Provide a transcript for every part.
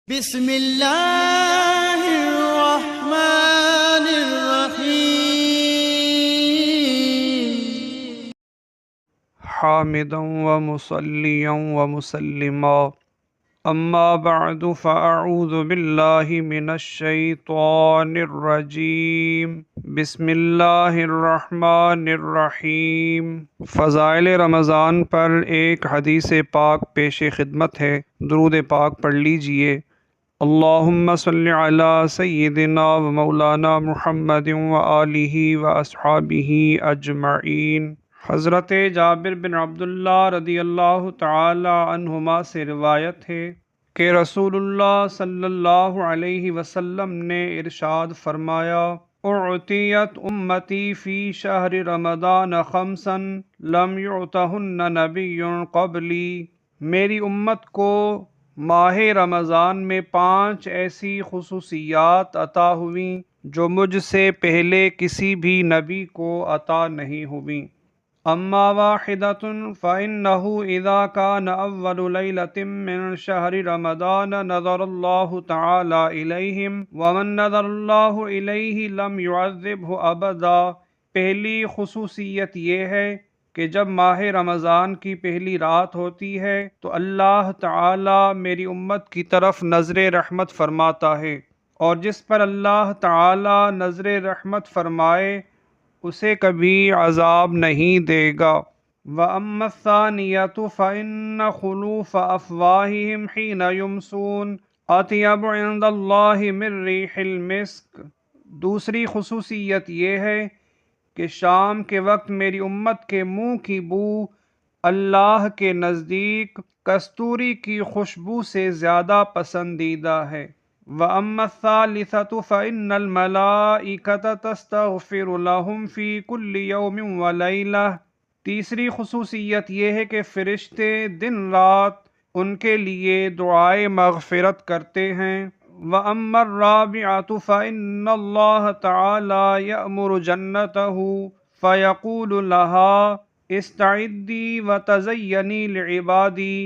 بسم اللہ الرحمن الرحیم حامدا ومصلیا ومسلما اما بعد فاعوذ باللہ من الشیطان الرجیم بسم اللہ الرحمن الرحیم۔ فضائل رمضان پر ایک حدیث پاک پیش خدمت ہے، درود پاک پڑھ لیجئے۔ اللہم صلی علی سیدنا و مولانا محمد و آلہ و اصحابہ اجمعین۔ حضرت جابر بن عبداللہ رضی اللہ تعالی عنہما سے روایت ہے کہ رسول اللہ صلی اللہ علیہ وسلم نے ارشاد فرمایا، اعطیت امتی فی شہر رمضان خمسا لم یعطہن نبی قبلی، میری امت کو ماہ رمضان میں 5 ایسی خصوصیات عطا ہوئیں جو مجھ سے پہلے کسی بھی نبی کو عطا نہیں ہوئیں۔ اما واحدۃ فإنہ اذا کان اول لیلۃ من شہر رمضان نظر اللہ تعالی الیہم ومن نظر اللہ الیہ لم یعذبہ ابدا۔ پہلی خصوصیت یہ ہے کہ جب ماہ رمضان کی پہلی رات ہوتی ہے تو اللہ تعالی میری امت کی طرف نظر رحمت فرماتا ہے، اور جس پر اللہ تعالی نظر رحمت فرمائے اسے کبھی عذاب نہیں دے گا۔ وَأَمَّا الثَّانِيَةُ فَإِنَّ خُلُوفَ أَفْوَاهِهِمْ حِينَ يُمْسُونَ أَطْيَبُ عِندَ اللَّهِ مِن رِّيحِ الْمِسْكِ۔ دوسری خصوصیت یہ ہے کہ شام کے وقت میری امت کے منہ کی بو اللہ کے نزدیک کستوری کی خوشبو سے زیادہ پسندیدہ ہے۔ وَأَمَّا الثَّالِثَةُ فَإِنَّ الْمَلَائِكَةَ تَسْتَغْفِرُ لَهُمْ فِي كُلِّ يَوْمٍ وَلَيْلَةٍ۔ تیسری خصوصیت یہ ہے کہ فرشتے دن رات ان کے لیے دعائے مغفرت کرتے ہیں۔ وَأَمَّا الرَّابِعَةُ فَإِنَّ اللَّهَ تَعَالَى يَأْمُرُ جَنَّتَهُ فَيَقُولُ لَهَا اسْتَعِدِّي وَتَزَيَّنِي لِعِبَادِي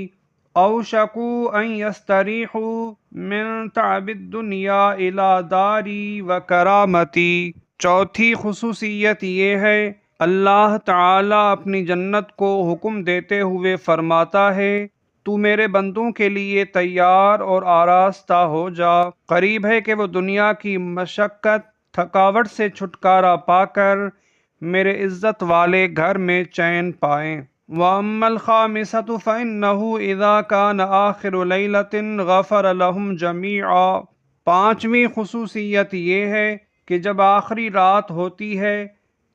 أَوْشَكُوا أَن يَسْتَرِيحُوا مِن تَعْبِ الدُّنْيَا إِلَى دَارِي وَكَرَامَتِي۔ چوتھی خصوصیت یہ ہے، اللہ تعالی اپنی جنت کو حکم دیتے ہوئے فرماتا ہے، تو میرے بندوں کے لیے تیار اور آراستہ ہو جا، قریب ہے کہ وہ دنیا کی مشقت تھکاوٹ سے چھٹکارا پا کر میرے عزت والے گھر میں چین پائیں۔ وَأَمَّا الْخَامِسَةُ فَإِنَّهُ إِذَا كَانَ آخِرُ لَيْلَةٍ غَفَرَ لَهُمْ جَمِيعًا۔ پانچویں خصوصیت یہ ہے کہ جب آخری رات ہوتی ہے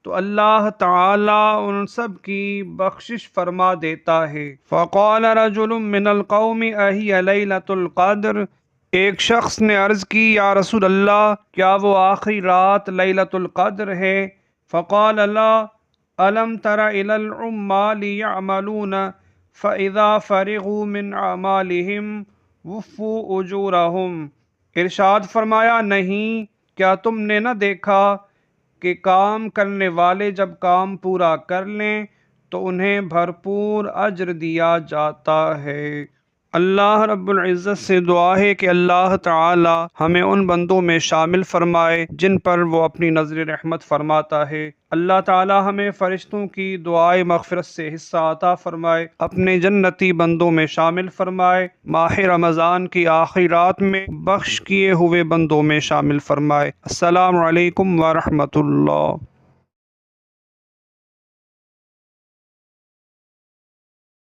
تو اللہ تعالی ان سب کی بخشش فرما دیتا ہے۔ فَقَالَ رَجُلٌ مِّنَ الْقَوْمِ أَهِيَ لَيْلَةُ الْقَدْرِ۔ ایک شخص نے عرض کی، یا رسول اللہ، کیا وہ آخری رات لیلۃ القدر ہے؟ فقال لا، أَلَمْ تَرَ إِلَى الْعُمَّالِ يَعْمَلُونَ فَإِذَا فَرِغُوا مِنْ أَعْمَالِهِمْ وُفُّوا أُجُورَهُمْ۔ ارشاد فرمایا، نہیں، کیا تم نے نہ دیکھا کہ کام کرنے والے جب کام پورا کر لیں تو انہیں بھرپور اجر دیا جاتا ہے۔ اللہ رب العزت سے دعا ہے کہ اللہ تعالی ہمیں ان بندوں میں شامل فرمائے جن پر وہ اپنی نظر رحمت فرماتا ہے۔ اللہ تعالی ہمیں فرشتوں کی دعائے مغفرت سے حصہ عطا فرمائے، اپنے جنتی بندوں میں شامل فرمائے، ماہ رمضان کی آخری رات میں بخش کیے ہوئے بندوں میں شامل فرمائے۔ السلام علیکم ورحمۃ اللہ۔